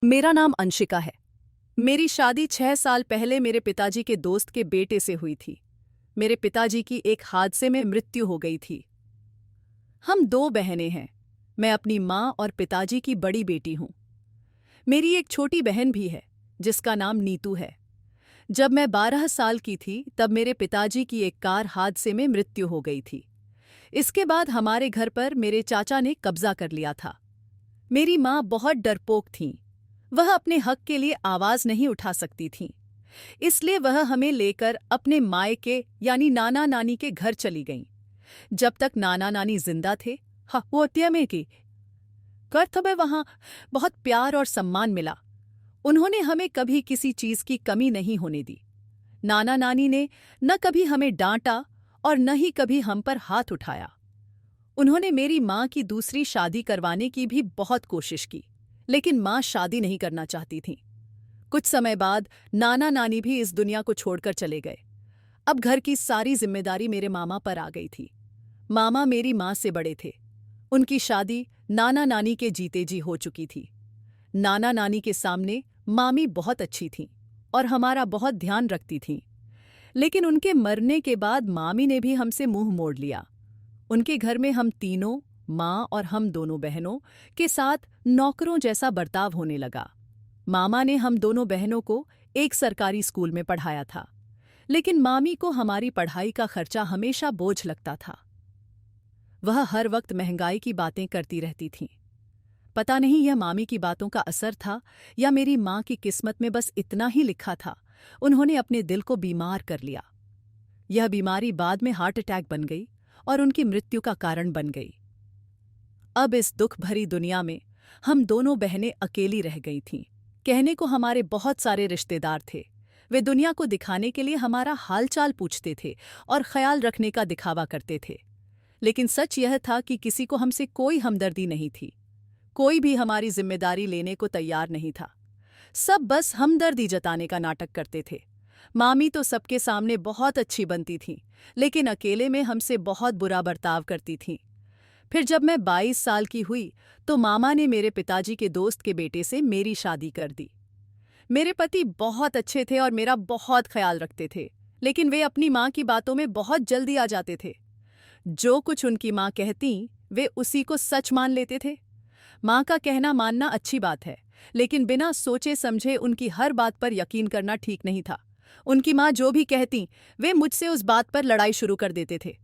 मेरा नाम अंशिका है। मेरी शादी 6 साल पहले मेरे पिताजी के दोस्त के बेटे से हुई थी। मेरे पिताजी की एक हादसे में मृत्यु हो गई थी। हम दो बहनें हैं। मैं अपनी माँ और पिताजी की बड़ी बेटी हूँ। मेरी एक छोटी बहन भी है जिसका नाम नीतू है। जब मैं 12 साल की थी तब मेरे पिताजी की एक कार हादसे में मृत्यु हो गई थी। इसके बाद हमारे घर पर मेरे चाचा ने कब्जा कर लिया था। मेरी माँ बहुत डरपोक थीं। वह अपने हक के लिए आवाज नहीं उठा सकती थीं। इसलिए वह हमें लेकर अपने मायके यानी नाना नानी के घर चली गईं। जब तक नाना नानी जिंदा थे, वो में की कर तुम्हें वहां बहुत प्यार और सम्मान मिला। उन्होंने हमें कभी किसी चीज की कमी नहीं होने दी। नाना नानी ने न कभी हमें डांटा और न ही कभी हम पर हाथ उठाया। उन्होंने मेरी माँ की दूसरी शादी करवाने की भी बहुत कोशिश की, लेकिन माँ शादी नहीं करना चाहती थीं। कुछ समय बाद नाना नानी भी इस दुनिया को छोड़कर चले गए। अब घर की सारी जिम्मेदारी मेरे मामा पर आ गई थी। मामा मेरी माँ से बड़े थे। उनकी शादी नाना नानी के जीते जी हो चुकी थी। नाना नानी के सामने मामी बहुत अच्छी थीं और हमारा बहुत ध्यान रखती थीं। लेकिन उनके मरने के बाद मामी ने भी हमसे मुंह मोड़ लिया। उनके घर में हम तीनों, माँ और हम दोनों बहनों के साथ नौकरों जैसा बर्ताव होने लगा। मामा ने हम दोनों बहनों को एक सरकारी स्कूल में पढ़ाया था, लेकिन मामी को हमारी पढ़ाई का खर्चा हमेशा बोझ लगता था। वह हर वक्त महंगाई की बातें करती रहती थीं। पता नहीं यह मामी की बातों का असर था या मेरी माँ की किस्मत में बस इतना ही लिखा था। उन्होंने अपने दिल को बीमार कर लिया। यह बीमारी बाद में हार्ट अटैक बन गई और उनकी मृत्यु का कारण बन गई। अब इस दुख भरी दुनिया में हम दोनों बहनें अकेली रह गई थीं। कहने को हमारे बहुत सारे रिश्तेदार थे। वे दुनिया को दिखाने के लिए हमारा हालचाल पूछते थे और ख्याल रखने का दिखावा करते थे। लेकिन सच यह था कि किसी को हमसे कोई हमदर्दी नहीं थी। कोई भी हमारी जिम्मेदारी लेने को तैयार नहीं था। सब बस हमदर्दी जताने का नाटक करते थे। मामी तो सबके सामने बहुत अच्छी बनती थीं, लेकिन अकेले में हमसे बहुत बुरा बर्ताव करती थीं। फिर जब मैं 22 साल की हुई तो मामा ने मेरे पिताजी के दोस्त के बेटे से मेरी शादी कर दी। मेरे पति बहुत अच्छे थे और मेरा बहुत ख्याल रखते थे, लेकिन वे अपनी माँ की बातों में बहुत जल्दी आ जाते थे। जो कुछ उनकी माँ कहती वे उसी को सच मान लेते थे। माँ का कहना मानना अच्छी बात है, लेकिन बिना सोचे समझे उनकी हर बात पर यकीन करना ठीक नहीं था। उनकी माँ जो भी कहती वे मुझसे उस बात पर लड़ाई शुरू कर देते थे।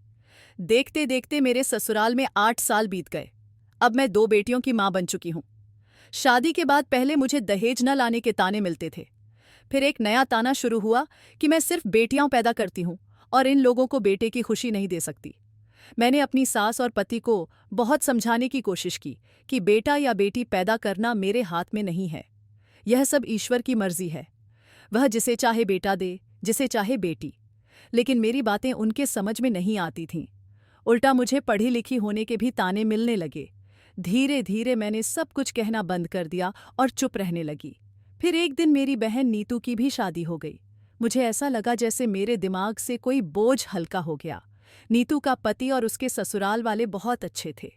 देखते देखते मेरे ससुराल में 8 साल बीत गए। अब मैं 2 बेटियों की माँ बन चुकी हूँ। शादी के बाद पहले मुझे दहेज न लाने के ताने मिलते थे। फिर एक नया ताना शुरू हुआ कि मैं सिर्फ बेटियां पैदा करती हूँ और इन लोगों को बेटे की खुशी नहीं दे सकती। मैंने अपनी सास और पति को बहुत समझाने की कोशिश की कि बेटा या बेटी पैदा करना मेरे हाथ में नहीं है। यह सब ईश्वर की मर्जी है। वह जिसे चाहे बेटा दे, जिसे चाहे बेटी। लेकिन मेरी बातें उनके समझ में नहीं आती थीं। उल्टा मुझे पढ़ी लिखी होने के भी ताने मिलने लगे। धीरे धीरे मैंने सब कुछ कहना बंद कर दिया और चुप रहने लगी। फिर एक दिन मेरी बहन नीतू की भी शादी हो गई। मुझे ऐसा लगा जैसे मेरे दिमाग से कोई बोझ हल्का हो गया। नीतू का पति और उसके ससुराल वाले बहुत अच्छे थे।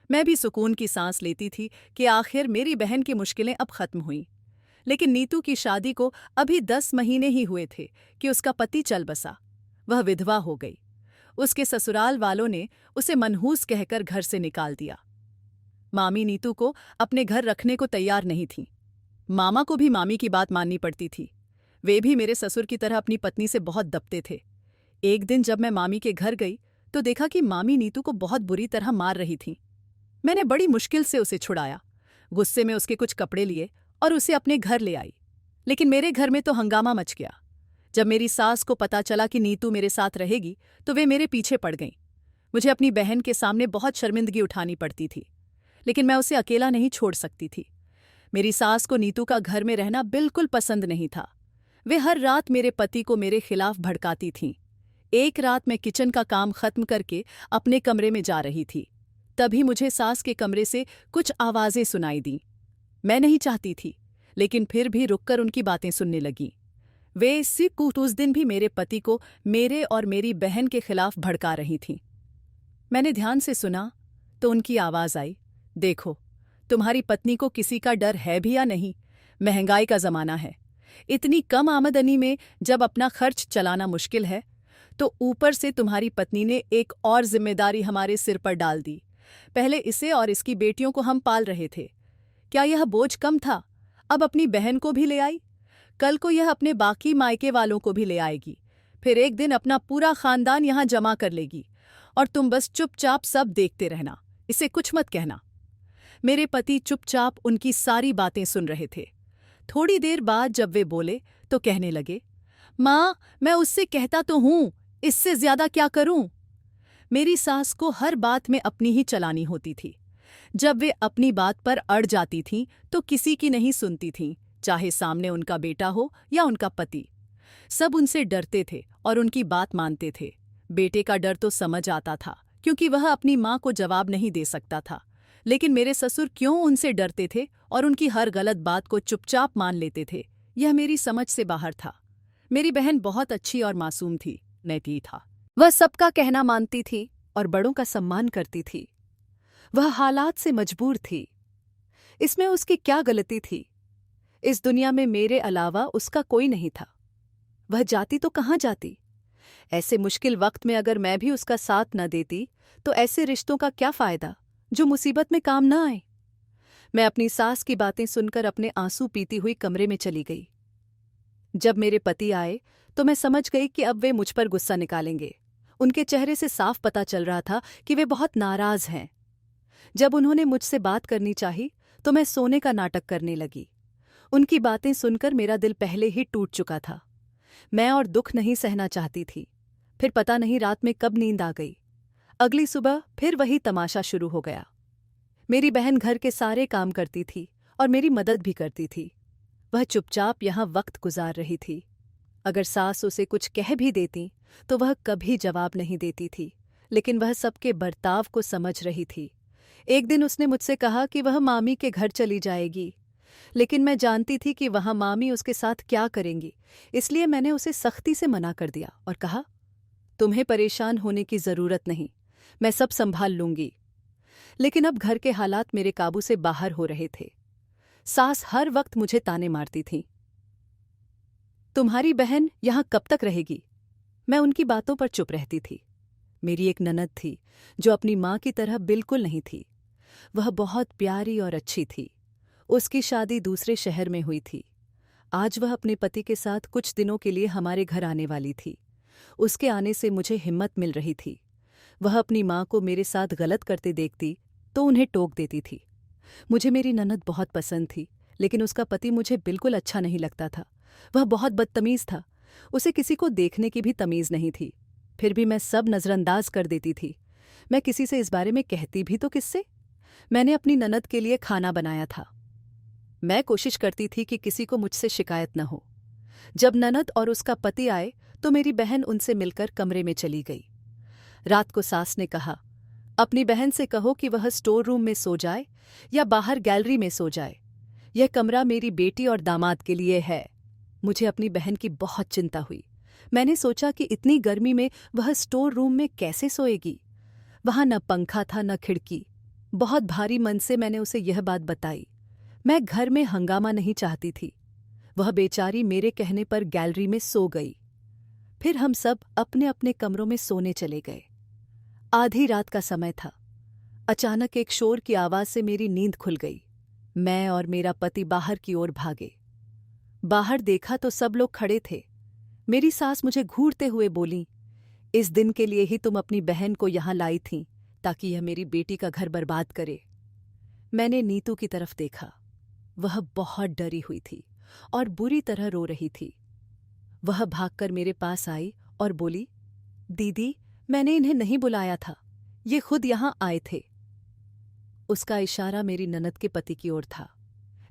मैं भी सुकून की सांस लेती थी कि आखिर मेरी बहन की मुश्किलें अब खत्म हुईं। लेकिन नीतू की शादी को अभी 10 महीने ही हुए थे कि उसका पति चल बसा। वह विधवा हो गई। उसके ससुराल वालों ने उसे मनहूस कहकर घर से निकाल दिया। मामी नीतू को अपने घर रखने को तैयार नहीं थीं। मामा को भी मामी की बात माननी पड़ती थी। वे भी मेरे ससुर की तरह अपनी पत्नी से बहुत दबते थे। एक दिन जब मैं मामी के घर गई तो देखा कि मामी नीतू को बहुत बुरी तरह मार रही थीं। मैंने बड़ी मुश्किल से उसे छुड़ाया। गुस्से में उसके कुछ कपड़े लिए और उसे अपने घर ले आई। लेकिन मेरे घर में तो हंगामा मच गया। जब मेरी सास को पता चला कि नीतू मेरे साथ रहेगी तो वे मेरे पीछे पड़ गईं। मुझे अपनी बहन के सामने बहुत शर्मिंदगी उठानी पड़ती थी, लेकिन मैं उसे अकेला नहीं छोड़ सकती थी। मेरी सास को नीतू का घर में रहना बिल्कुल पसंद नहीं था। वे हर रात मेरे पति को मेरे खिलाफ भड़काती थीं। एक रात मैं किचन का काम खत्म करके अपने कमरे में जा रही थी। तभी मुझे सास के कमरे से कुछ आवाजें सुनाई दीं। मैं नहीं चाहती थी, लेकिन फिर भी रुककर उनकी बातें सुनने लगी। वे उस दिन भी मेरे पति को मेरे और मेरी बहन के खिलाफ भड़का रही थीं। मैंने ध्यान से सुना तो उनकी आवाज आई, देखो, तुम्हारी पत्नी को किसी का डर है भी या नहीं, महंगाई का ज़माना है। इतनी कम आमदनी में जब अपना खर्च चलाना मुश्किल है, तो ऊपर से तुम्हारी पत्नी ने एक और जिम्मेदारी हमारे सिर पर डाल दी। पहले इसे और इसकी बेटियों को हम पाल रहे थे। क्या यह बोझ कम था? अब अपनी बहन को भी ले आई। कल को यह अपने बाकी मायके वालों को भी ले आएगी। फिर एक दिन अपना पूरा खानदान यहाँ जमा कर लेगी और तुम बस चुपचाप सब देखते रहना, इसे कुछ मत कहना। मेरे पति चुपचाप उनकी सारी बातें सुन रहे थे। थोड़ी देर बाद जब वे बोले तो कहने लगे, माँ, मैं उससे कहता तो हूँ, इससे ज्यादा क्या करूं? मेरी सास को हर बात में अपनी ही चलानी होती थी। जब वे अपनी बात पर अड़ जाती थीं तो किसी की नहीं सुनती थीं, चाहे सामने उनका बेटा हो या उनका पति। सब उनसे डरते थे और उनकी बात मानते थे। बेटे का डर तो समझ आता था, क्योंकि वह अपनी माँ को जवाब नहीं दे सकता था। लेकिन मेरे ससुर क्यों उनसे डरते थे और उनकी हर गलत बात को चुपचाप मान लेते थे, यह मेरी समझ से बाहर था। मेरी बहन बहुत अच्छी और मासूम थी, नैती था। वह सबका कहना मानती थी और बड़ों का सम्मान करती थी। वह हालात से मजबूर थी। इसमें उसकी क्या गलती थी? इस दुनिया में मेरे अलावा उसका कोई नहीं था। वह जाती तो कहाँ जाती? ऐसे मुश्किल वक्त में अगर मैं भी उसका साथ न देती तो ऐसे रिश्तों का क्या फायदा जो मुसीबत में काम न आए। मैं अपनी सास की बातें सुनकर अपने आंसू पीती हुई कमरे में चली गई। जब मेरे पति आए तो मैं समझ गई कि अब वे मुझ पर गुस्सा निकालेंगे। उनके चेहरे से साफ पता चल रहा था कि वे बहुत नाराज हैं। जब उन्होंने मुझसे बात करनी चाही तो मैं सोने का नाटक करने लगी। उनकी बातें सुनकर मेरा दिल पहले ही टूट चुका था। मैं और दुख नहीं सहना चाहती थी। फिर पता नहीं रात में कब नींद आ गई। अगली सुबह फिर वही तमाशा शुरू हो गया। मेरी बहन घर के सारे काम करती थी और मेरी मदद भी करती थी। वह चुपचाप यहाँ वक्त गुजार रही थी। अगर सास उसे कुछ कह भी देती तो वह कभी जवाब नहीं देती थी, लेकिन वह सबके बर्ताव को समझ रही थी। एक दिन उसने मुझसे कहा कि वह मामी के घर चली जाएगी, लेकिन मैं जानती थी कि वहाँ मामी उसके साथ क्या करेंगी, इसलिए मैंने उसे सख्ती से मना कर दिया और कहा, तुम्हें परेशान होने की जरूरत नहीं, मैं सब संभाल लूंगी। लेकिन अब घर के हालात मेरे काबू से बाहर हो रहे थे। सास हर वक्त मुझे ताने मारती थी। तुम्हारी बहन यहाँ कब तक रहेगी? मैं उनकी बातों पर चुप रहती थी। मेरी एक ननद थी जो अपनी माँ की तरह बिल्कुल नहीं थी। वह बहुत प्यारी और अच्छी थी। उसकी शादी दूसरे शहर में हुई थी। आज वह अपने पति के साथ कुछ दिनों के लिए हमारे घर आने वाली थी। उसके आने से मुझे हिम्मत मिल रही थी। वह अपनी माँ को मेरे साथ गलत करते देखती तो उन्हें टोक देती थी। मुझे मेरी ननद बहुत पसंद थी, लेकिन उसका पति मुझे बिल्कुल अच्छा नहीं लगता था। वह बहुत बदतमीज था। उसे किसी को देखने की भी तमीज नहीं थी। फिर भी मैं सब नज़रअंदाज कर देती थी। मैं किसी से इस बारे में कहती भी तो किससे? मैंने अपनी ननद के लिए खाना बनाया था। मैं कोशिश करती थी कि किसी को मुझसे शिकायत न हो। जब ननद और उसका पति आए तो मेरी बहन उनसे मिलकर कमरे में चली गई। रात को सास ने कहा, अपनी बहन से कहो कि वह स्टोर रूम में सो जाए या बाहर गैलरी में सो जाए। यह कमरा मेरी बेटी और दामाद के लिए है। मुझे अपनी बहन की बहुत चिंता हुई। मैंने सोचा कि इतनी गर्मी में वह स्टोर रूम में कैसे सोएगी। वहां न पंखा था न खिड़की। बहुत भारी मन से मैंने उसे यह बात बताई। मैं घर में हंगामा नहीं चाहती थी। वह बेचारी मेरे कहने पर गैलरी में सो गई। फिर हम सब अपने अपने कमरों में सोने चले गए। आधी रात का समय था। अचानक एक शोर की आवाज से मेरी नींद खुल गई। मैं और मेरा पति बाहर की ओर भागे। बाहर देखा तो सब लोग खड़े थे। मेरी सास मुझे घूरते हुए बोली, इस दिन के लिए ही तुम अपनी बहन को यहाँ लाई थीं ताकि यह मेरी बेटी का घर बर्बाद करे। मैंने नीतू की तरफ देखा। वह बहुत डरी हुई थी और बुरी तरह रो रही थी। वह भागकर मेरे पास आई और बोली, दीदी, मैंने इन्हें नहीं बुलाया था, ये खुद यहाँ आए थे। उसका इशारा मेरी ननद के पति की ओर था,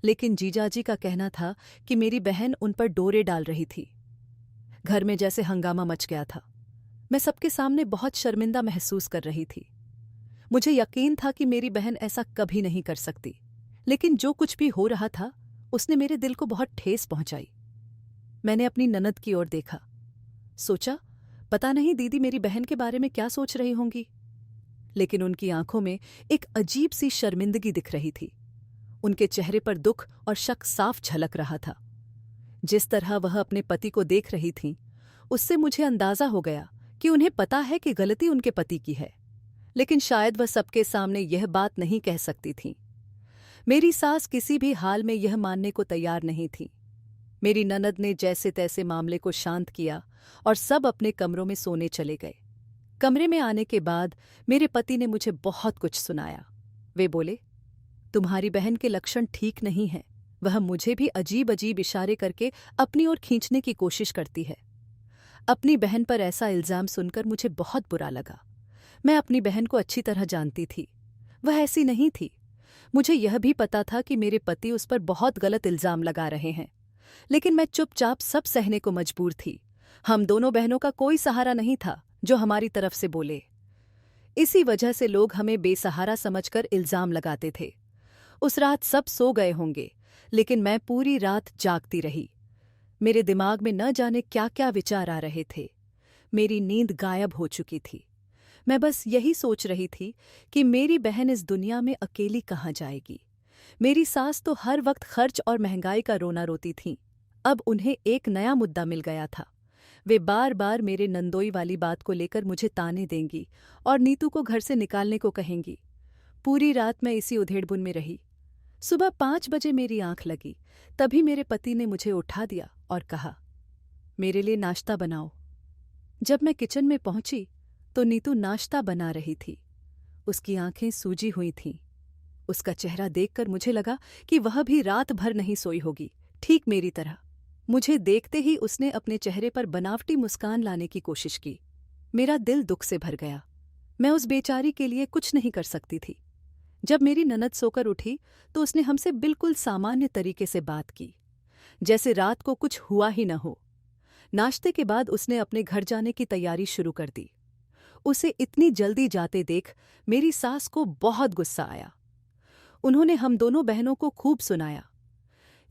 लेकिन जीजाजी का कहना था कि मेरी बहन उन पर डोरे डाल रही थी। घर में जैसे हंगामा मच गया था। मैं सबके सामने बहुत शर्मिंदा महसूस कर रही थी। मुझे यकीन था कि मेरी बहन ऐसा कभी नहीं कर सकती, लेकिन जो कुछ भी हो रहा था उसने मेरे दिल को बहुत ठेस पहुंचाई। मैंने अपनी ननद की ओर देखा। सोचा, पता नहीं दीदी मेरी बहन के बारे में क्या सोच रही होंगी, लेकिन उनकी आंखों में एक अजीब सी शर्मिंदगी दिख रही थी। उनके चेहरे पर दुख और शक साफ झलक रहा था। जिस तरह वह अपने पति को देख रही थीं, उससे मुझे अंदाजा हो गया कि उन्हें पता है कि गलती उनके पति की है, लेकिन शायद वह सबके सामने यह बात नहीं कह सकती थीं। मेरी सास किसी भी हाल में यह मानने को तैयार नहीं थी। मेरी ननद ने जैसे तैसे मामले को शांत किया और सब अपने कमरों में सोने चले गए। कमरे में आने के बाद मेरे पति ने मुझे बहुत कुछ सुनाया। वे बोले, तुम्हारी बहन के लक्षण ठीक नहीं हैं। वह मुझे भी अजीब अजीब इशारे करके अपनी ओर खींचने की कोशिश करती है। अपनी बहन पर ऐसा इल्जाम सुनकर मुझे बहुत बुरा लगा। मैं अपनी बहन को अच्छी तरह जानती थी। वह ऐसी नहीं थी। मुझे यह भी पता था कि मेरे पति उस पर बहुत गलत इल्जाम लगा रहे हैं, लेकिन मैं चुपचाप सब सहने को मजबूर थी। हम दोनों बहनों का कोई सहारा नहीं था जो हमारी तरफ से बोले। इसी वजह से लोग हमें बेसहारा समझकर इल्जाम लगाते थे। उस रात सब सो गए होंगे, लेकिन मैं पूरी रात जागती रही। मेरे दिमाग में न जाने क्या क्या विचार आ रहे थे। मेरी नींद गायब हो चुकी थी। मैं बस यही सोच रही थी कि मेरी बहन इस दुनिया में अकेली कहाँ जाएगी। मेरी सास तो हर वक्त खर्च और महंगाई का रोना रोती थीं। अब उन्हें एक नया मुद्दा मिल गया था। वे बार बार मेरे नंदोई वाली बात को लेकर मुझे ताने देंगी और नीतू को घर से निकालने को कहेंगी। पूरी रात मैं इसी उधेड़बुन में रही। सुबह 5 बजे मेरी आंख लगी, तभी मेरे पति ने मुझे उठा दिया और कहा, मेरे लिए नाश्ता बनाओ। जब मैं किचन में पहुंची तो नीतू नाश्ता बना रही थी। उसकी आंखें सूजी हुई थीं। उसका चेहरा देखकर मुझे लगा कि वह भी रात भर नहीं सोई होगी, ठीक मेरी तरह। मुझे देखते ही उसने अपने चेहरे पर बनावटी मुस्कान लाने की कोशिश की। मेरा दिल दुख से भर गया। मैं उस बेचारी के लिए कुछ नहीं कर सकती थी। जब मेरी ननद सोकर उठी तो उसने हमसे बिल्कुल सामान्य तरीके से बात की, जैसे रात को कुछ हुआ ही न हो। नाश्ते के बाद उसने अपने घर जाने की तैयारी शुरू कर दी। उसे इतनी जल्दी जाते देख मेरी सास को बहुत गुस्सा आया। उन्होंने हम दोनों बहनों को खूब सुनाया,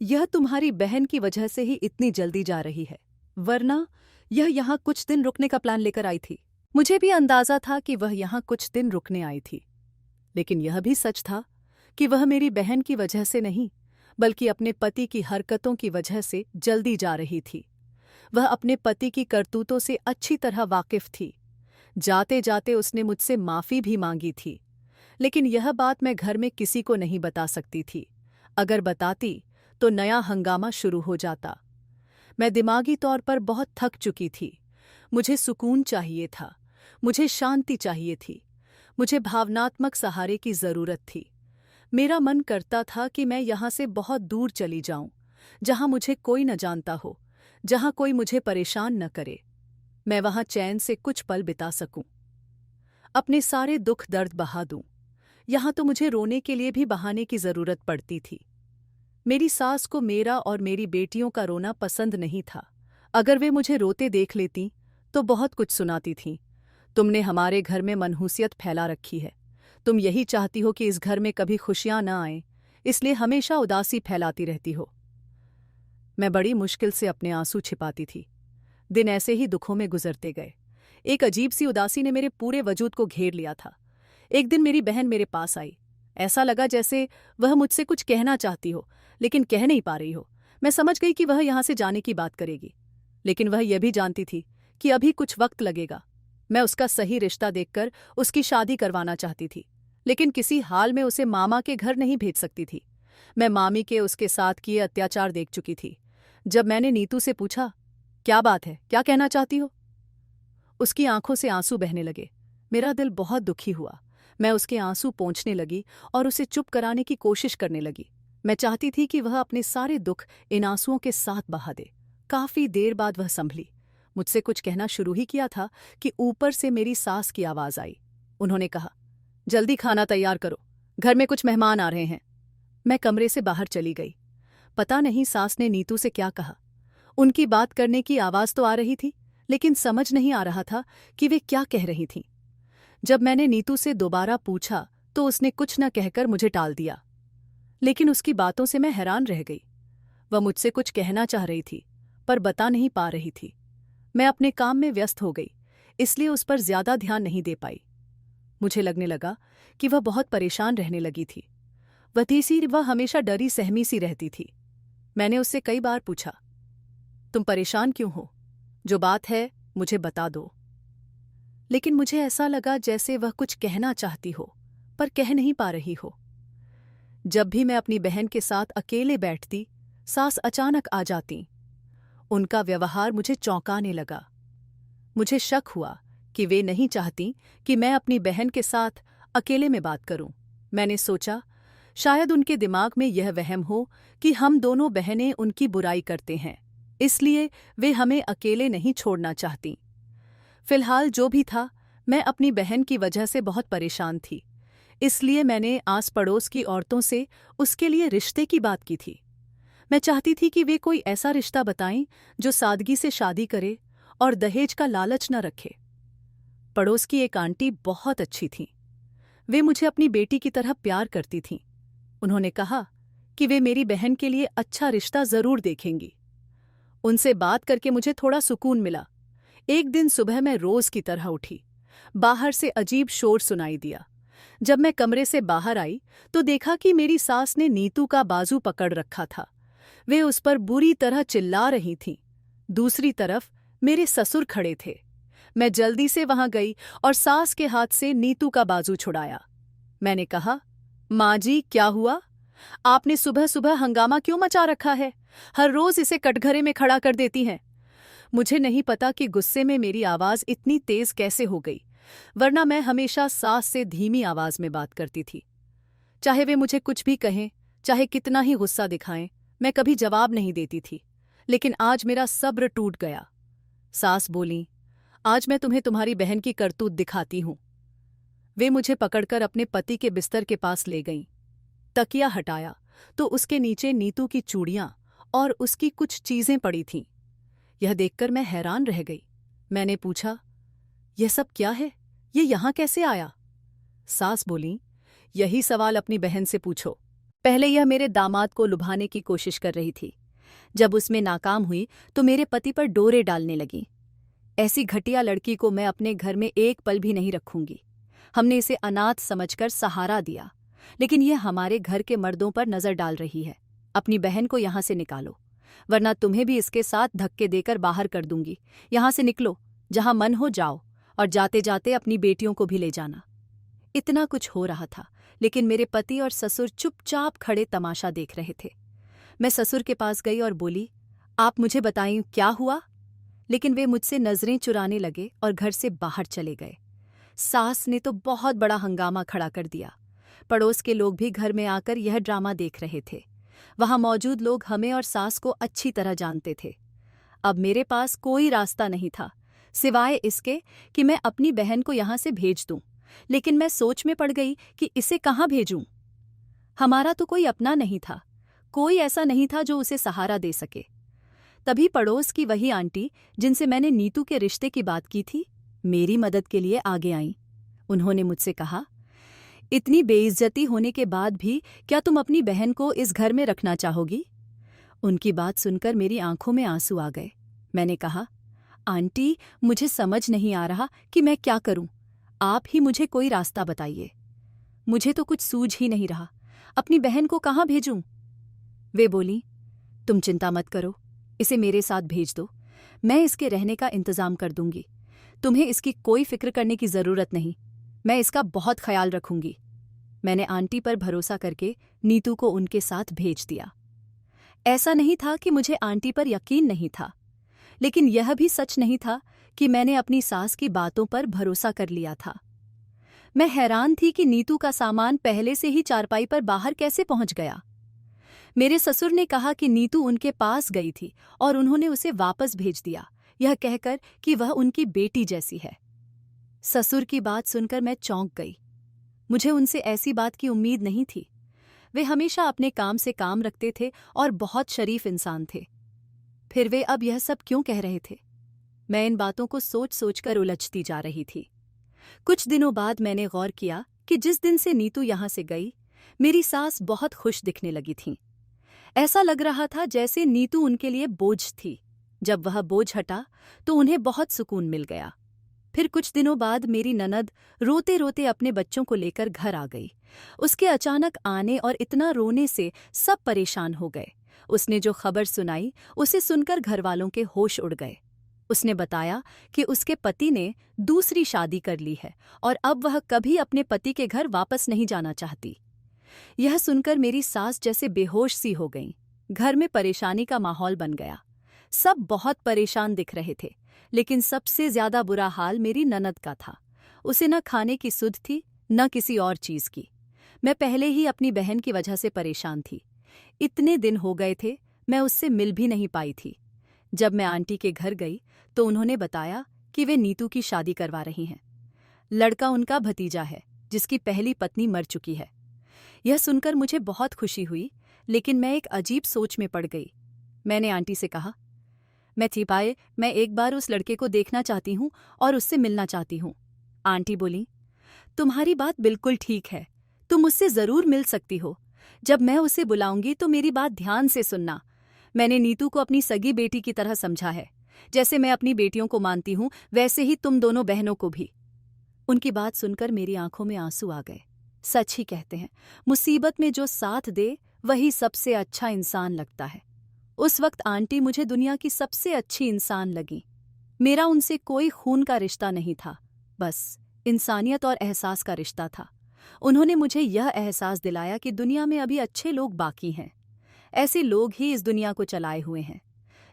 यह तुम्हारी बहन की वजह से ही इतनी जल्दी जा रही है, वरना यह यहाँ कुछ दिन रुकने का प्लान लेकर आई थी। मुझे भी अंदाजा था कि वह यहाँ कुछ दिन रुकने आई थी, लेकिन यह भी सच था कि वह मेरी बहन की वजह से नहीं, बल्कि अपने पति की हरकतों की वजह से जल्दी जा रही थी। वह अपने पति की करतूतों से अच्छी तरह वाकिफ थी। जाते जाते उसने मुझसे माफ़ी भी मांगी थी, लेकिन यह बात मैं घर में किसी को नहीं बता सकती थी। अगर बताती तो नया हंगामा शुरू हो जाता। मैं दिमागी तौर पर बहुत थक चुकी थी। मुझे सुकून चाहिए था, मुझे शांति चाहिए थी, मुझे भावनात्मक सहारे की ज़रूरत थी। मेरा मन करता था कि मैं यहाँ से बहुत दूर चली जाऊं, जहाँ मुझे कोई न जानता हो, जहाँ कोई मुझे परेशान न करे। मैं वहाँ चैन से कुछ पल बिता सकूं, अपने सारे दुख दर्द बहा दूं। यहाँ तो मुझे रोने के लिए भी बहाने की ज़रूरत पड़ती थी। मेरी सास को मेरा और मेरी बेटियों का रोना पसंद नहीं था। अगर वे मुझे रोते देख लेतीं तो बहुत कुछ सुनाती थीं। तुमने हमारे घर में मनहूसियत फैला रखी है। तुम यही चाहती हो कि इस घर में कभी खुशियां न आएं, इसलिए हमेशा उदासी फैलाती रहती हो। मैं बड़ी मुश्किल से अपने आंसू छिपाती थी। दिन ऐसे ही दुखों में गुजरते गए। एक अजीब सी उदासी ने मेरे पूरे वजूद को घेर लिया था। एक दिन मेरी बहन मेरे पास आई। ऐसा लगा जैसे वह मुझसे कुछ कहना चाहती हो, लेकिन कह नहीं पा रही हो। मैं समझ गई कि वह यहाँ से जाने की बात करेगी, लेकिन वह यह भी जानती थी कि अभी कुछ वक्त लगेगा। मैं उसका सही रिश्ता देखकर उसकी शादी करवाना चाहती थी, लेकिन किसी हाल में उसे मामा के घर नहीं भेज सकती थी। मैं मामी के उसके साथ किए अत्याचार देख चुकी थी। जब मैंने नीतू से पूछा, क्या बात है, क्या कहना चाहती हो, उसकी आंखों से आंसू बहने लगे। मेरा दिल बहुत दुखी हुआ। मैं उसके आंसू पोंछने लगी और उसे चुप कराने की कोशिश करने लगी। मैं चाहती थी कि वह अपने सारे दुख इन आंसुओं के साथ बहा दे। काफी देर बाद वह संभली। मुझसे कुछ कहना शुरू ही किया था कि ऊपर से मेरी सास की आवाज आई। उन्होंने कहा, जल्दी खाना तैयार करो, घर में कुछ मेहमान आ रहे हैं। मैं कमरे से बाहर चली गई। पता नहीं सास ने नीतू से क्या कहा। उनकी बात करने की आवाज तो आ रही थी, लेकिन समझ नहीं आ रहा था कि वे क्या कह रही थीं। जब मैंने नीतू से दोबारा पूछा तो उसने कुछ न कहकर मुझे टाल दिया, लेकिन उसकी बातों से मैं हैरान रह गई। वह मुझसे कुछ कहना चाह रही थी, पर बता नहीं पा रही थी। मैं अपने काम में व्यस्त हो गई, इसलिए उस पर ज्यादा ध्यान नहीं दे पाई। मुझे लगने लगा कि वह बहुत परेशान रहने लगी थी। वह हमेशा डरी सहमी सी रहती थी। मैंने उससे कई बार पूछा, तुम परेशान क्यों हो? जो बात है मुझे बता दो। लेकिन मुझे ऐसा लगा जैसे वह कुछ कहना चाहती हो पर कह नहीं पा रही हो। जब भी मैं अपनी बहन के साथ अकेले बैठती, सास अचानक आ जाती। उनका व्यवहार मुझे चौंकाने लगा। मुझे शक हुआ कि वे नहीं चाहती कि मैं अपनी बहन के साथ अकेले में बात करूं। मैंने सोचा, शायद उनके दिमाग में यह वहम हो कि हम दोनों बहनें उनकी बुराई करते हैं, इसलिए वे हमें अकेले नहीं छोड़ना चाहती। फिलहाल जो भी था, मैं अपनी बहन की वजह से बहुत परेशान थी, इसलिए मैंने आस पड़ोस की औरतों से उसके लिए रिश्ते की बात की थी। मैं चाहती थी कि वे कोई ऐसा रिश्ता बताएं जो सादगी से शादी करे और दहेज का लालच न रखे। पड़ोस की एक आंटी बहुत अच्छी थीं। वे मुझे अपनी बेटी की तरह प्यार करती थीं। उन्होंने कहा कि वे मेरी बहन के लिए अच्छा रिश्ता जरूर देखेंगी। उनसे बात करके मुझे थोड़ा सुकून मिला। एक दिन सुबह मैं रोज की तरह उठी। बाहर से अजीब शोर सुनाई दिया। जब मैं कमरे से बाहर आई तो देखा कि मेरी सास ने नीतू का बाजू पकड़ रखा था। वे उस पर बुरी तरह चिल्ला रही थीं। दूसरी तरफ मेरे ससुर खड़े थे। मैं जल्दी से वहां गई और सास के हाथ से नीतू का बाजू छुड़ाया। मैंने कहा, माँ जी, क्या हुआ? आपने सुबह सुबह हंगामा क्यों मचा रखा है? हर रोज इसे कटघरे में खड़ा कर देती हैं। मुझे नहीं पता कि गुस्से में मेरी आवाज इतनी तेज कैसे हो गई, वरना मैं हमेशा सास से धीमी आवाज में बात करती थी। चाहे वे मुझे कुछ भी कहें, चाहे कितना ही गुस्सा दिखाएं, मैं कभी जवाब नहीं देती थी। लेकिन आज मेरा सब्र टूट गया। सास बोली, आज मैं तुम्हें तुम्हारी बहन की करतूत दिखाती हूं। वे मुझे पकड़कर अपने पति के बिस्तर के पास ले गईं। तकिया हटाया तो उसके नीचे नीतू की चूड़ियां और उसकी कुछ चीजें पड़ी थीं। यह देखकर मैं हैरान रह गई। मैंने पूछा, यह सब क्या है? ये यहां कैसे आया? सास बोली, यही सवाल अपनी बहन से पूछो। पहले यह मेरे दामाद को लुभाने की कोशिश कर रही थी। जब उसमें नाकाम हुई तो मेरे पति पर डोरे डालने लगी। ऐसी घटिया लड़की को मैं अपने घर में एक पल भी नहीं रखूंगी। हमने इसे अनाथ समझकर सहारा दिया, लेकिन यह हमारे घर के मर्दों पर नजर डाल रही है। अपनी बहन को यहां से निकालो, वरना तुम्हें भी इसके साथ धक्के देकर बाहर कर दूंगी। यहां से निकलो, जहां मन हो जाओ, और जाते जाते अपनी बेटियों को भी ले जाना। इतना कुछ हो रहा था, लेकिन मेरे पति और ससुर चुपचाप खड़े तमाशा देख रहे थे। मैं ससुर के पास गई और बोली, आप मुझे बताएं क्या हुआ? लेकिन वे मुझसे नजरें चुराने लगे और घर से बाहर चले गए। सास ने तो बहुत बड़ा हंगामा खड़ा कर दिया। पड़ोस के लोग भी घर में आकर यह ड्रामा देख रहे थे। वहां मौजूद लोग हमें और सास को अच्छी तरह जानते थे। अब मेरे पास कोई रास्ता नहीं था सिवाय इसके कि मैं अपनी बहन को यहां से भेज दूं। लेकिन मैं सोच में पड़ गई कि इसे कहां भेजूं। हमारा तो कोई अपना नहीं था, कोई ऐसा नहीं था जो उसे सहारा दे सके। तभी पड़ोस की वही आंटी जिनसे मैंने नीतू के रिश्ते की बात की थी, मेरी मदद के लिए आगे आईं। उन्होंने मुझसे कहा, इतनी बेइज्जती होने के बाद भी क्या तुम अपनी बहन को इस घर में रखना चाहोगी? उनकी बात सुनकर मेरी आंखों में आंसू आ गए। मैंने कहा, आंटी, मुझे समझ नहीं आ रहा कि मैं क्या करूं। आप ही मुझे कोई रास्ता बताइए। मुझे तो कुछ सूझ ही नहीं रहा। अपनी बहन को कहाँ भेजूं? वे बोली, तुम चिंता मत करो, इसे मेरे साथ भेज दो। मैं इसके रहने का इंतजाम कर दूंगी। तुम्हें इसकी कोई फिक्र करने की जरूरत नहीं। मैं इसका बहुत ख्याल रखूंगी। मैंने आंटी पर भरोसा करके नीतू को उनके साथ भेज दिया। ऐसा नहीं था कि मुझे आंटी पर यकीन नहीं था, लेकिन यह भी सच नहीं था कि मैंने अपनी सास की बातों पर भरोसा कर लिया था। मैं हैरान थी कि नीतू का सामान पहले से ही चारपाई पर बाहर कैसे पहुंच गया। मेरे ससुर ने कहा कि नीतू उनके पास गई थी और उन्होंने उसे वापस भेज दिया, यह कहकर कि वह उनकी बेटी जैसी है। ससुर की बात सुनकर मैं चौंक गई। मुझे उनसे ऐसी बात की उम्मीद नहीं थी। वे हमेशा अपने काम से काम रखते थे और बहुत शरीफ इंसान थे। फिर वे अब यह सब क्यों कह रहे थे? मैं इन बातों को सोच सोचकर उलझती जा रही थी। कुछ दिनों बाद मैंने गौर किया कि जिस दिन से नीतू यहाँ से गई, मेरी सास बहुत खुश दिखने लगी थीं। ऐसा लग रहा था जैसे नीतू उनके लिए बोझ थी। जब वह बोझ हटा तो उन्हें बहुत सुकून मिल गया। फिर कुछ दिनों बाद मेरी ननद रोते रोते अपने बच्चों को लेकर घर आ गई। उसके अचानक आने और इतना रोने से सब परेशान हो गए। उसने जो खबर सुनाई उसे सुनकर घरवालों के होश उड़ गए। उसने बताया कि उसके पति ने दूसरी शादी कर ली है और अब वह कभी अपने पति के घर वापस नहीं जाना चाहती। यह सुनकर मेरी सास जैसे बेहोश सी हो गईं। घर में परेशानी का माहौल बन गया। सब बहुत परेशान दिख रहे थे, लेकिन सबसे ज्यादा बुरा हाल मेरी ननद का था। उसे न खाने की सुध थी न किसी और चीज की। मैं पहले ही अपनी बहन की वजह से परेशान थी। इतने दिन हो गए थे मैं उससे मिल भी नहीं पाई थी। जब मैं आंटी के घर गई तो उन्होंने बताया कि वे नीतू की शादी करवा रही हैं। लड़का उनका भतीजा है जिसकी पहली पत्नी मर चुकी है। यह सुनकर मुझे बहुत खुशी हुई, लेकिन मैं एक अजीब सोच में पड़ गई। मैंने आंटी से कहा, मैं थी पाए मैं एक बार उस लड़के को देखना चाहती हूँ और उससे मिलना चाहती हूँ। आंटी बोली, तुम्हारी बात बिल्कुल ठीक है, तुम उससे जरूर मिल सकती हो। जब मैं उसे बुलाऊंगी तो मेरी बात ध्यान से सुनना। मैंने नीतू को अपनी सगी बेटी की तरह समझा है। जैसे मैं अपनी बेटियों को मानती हूँ वैसे ही तुम दोनों बहनों को भी। उनकी बात सुनकर मेरी आंखों में आंसू आ गए। सच ही कहते हैं, मुसीबत में जो साथ दे वही सबसे अच्छा इंसान लगता है। उस वक्त आंटी मुझे दुनिया की सबसे अच्छी इंसान लगी। मेरा उनसे कोई खून का रिश्ता नहीं था, बस इंसानियत और एहसास का रिश्ता था। उन्होंने मुझे यह एहसास दिलाया कि दुनिया में अभी अच्छे लोग बाकी हैं। ऐसे लोग ही इस दुनिया को चलाए हुए हैं।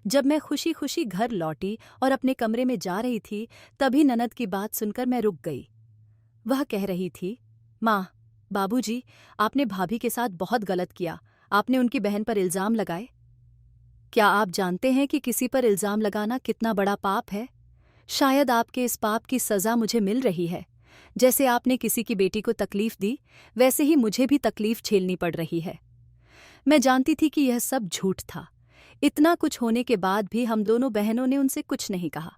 जब मैं खुशी खुशी घर लौटी और अपने कमरे में जा रही थी, तभी ननद की बात सुनकर मैं रुक गई। वह कह रही थी, माँ, बाबूजी, आपने भाभी के साथ बहुत गलत किया। आपने उनकी बहन पर इल्जाम लगाए। क्या आप जानते हैं कि किसी पर इल्जाम लगाना कितना बड़ा पाप है? शायद आपके इस पाप की सज़ा मुझे मिल रही है। जैसे आपने किसी की बेटी को तकलीफ दी, वैसे ही मुझे भी तकलीफ झेलनी पड़ रही है। मैं जानती थी कि यह सब झूठ था। इतना कुछ होने के बाद भी हम दोनों बहनों ने उनसे कुछ नहीं कहा।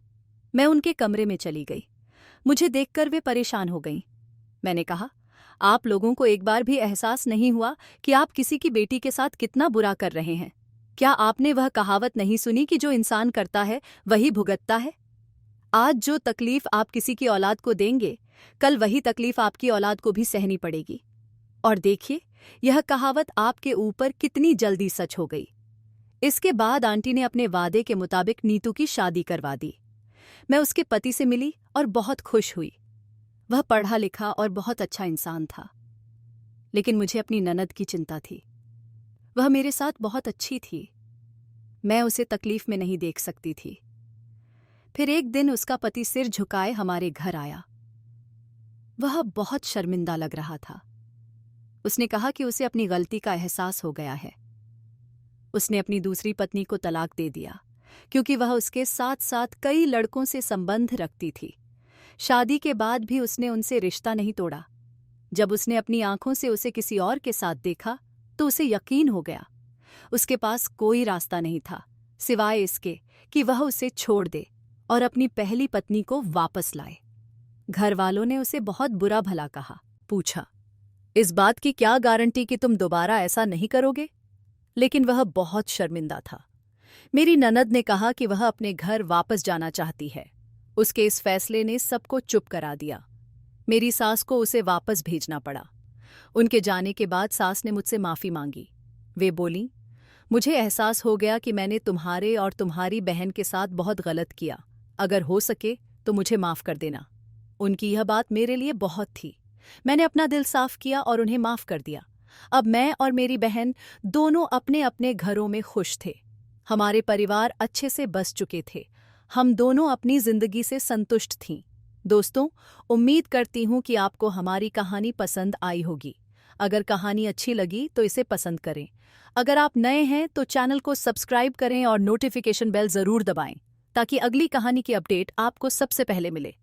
मैं उनके कमरे में चली गई। मुझे देखकर वे परेशान हो गईं। मैंने कहा, आप लोगों को एक बार भी एहसास नहीं हुआ कि आप किसी की बेटी के साथ कितना बुरा कर रहे हैं? क्या आपने वह कहावत नहीं सुनी कि जो इंसान करता है वही भुगतता है? आज जो तकलीफ आप किसी की औलाद को देंगे, कल वही तकलीफ आपकी औलाद को भी सहनी पड़ेगी। और देखिए, यह कहावत आपके ऊपर कितनी जल्दी सच हो गई। इसके बाद आंटी ने अपने वादे के मुताबिक नीतू की शादी करवा दी। मैं उसके पति से मिली और बहुत खुश हुई। वह पढ़ा लिखा और बहुत अच्छा इंसान था, लेकिन मुझे अपनी ननद की चिंता थी। वह मेरे साथ बहुत अच्छी थी। मैं उसे तकलीफ में नहीं देख सकती थी। फिर एक दिन उसका पति सिर झुकाए हमारे घर आया। वह बहुत शर्मिंदा लग रहा था। उसने कहा कि उसे अपनी गलती का एहसास हो गया है। उसने अपनी दूसरी पत्नी को तलाक दे दिया क्योंकि वह उसके साथ साथ कई लड़कों से संबंध रखती थी। शादी के बाद भी उसने उनसे रिश्ता नहीं तोड़ा। जब उसने अपनी आंखों से उसे किसी और के साथ देखा तो उसे यकीन हो गया। उसके पास कोई रास्ता नहीं था सिवाय इसके कि वह उसे छोड़ दे और अपनी पहली पत्नी को वापस लाए। घर वालों ने उसे बहुत बुरा भला कहा। पूछा, इस बात की क्या गारंटी कि तुम दोबारा ऐसा नहीं करोगे? लेकिन वह बहुत शर्मिंदा था। मेरी ननद ने कहा कि वह अपने घर वापस जाना चाहती है। उसके इस फैसले ने सबको चुप करा दिया। मेरी सास को उसे वापस भेजना पड़ा। उनके जाने के बाद सास ने मुझसे माफ़ी मांगी। वे बोलीं, मुझे एहसास हो गया कि मैंने तुम्हारे और तुम्हारी बहन के साथ बहुत गलत किया। अगर हो सके तो मुझे माफ़ कर देना। उनकी यह बात मेरे लिए बहुत थी। मैंने अपना दिल साफ किया और उन्हें माफ़ कर दिया। अब मैं और मेरी बहन दोनों अपने अपने घरों में खुश थे। हमारे परिवार अच्छे से बस चुके थे। हम दोनों अपनी जिंदगी से संतुष्ट थीं। दोस्तों, उम्मीद करती हूँ कि आपको हमारी कहानी पसंद आई होगी। अगर कहानी अच्छी लगी तो इसे पसंद करें। अगर आप नए हैं तो चैनल को सब्सक्राइब करें और नोटिफिकेशन बेल ज़रूर दबाएं ताकि अगली कहानी की अपडेट आपको सबसे पहले मिले।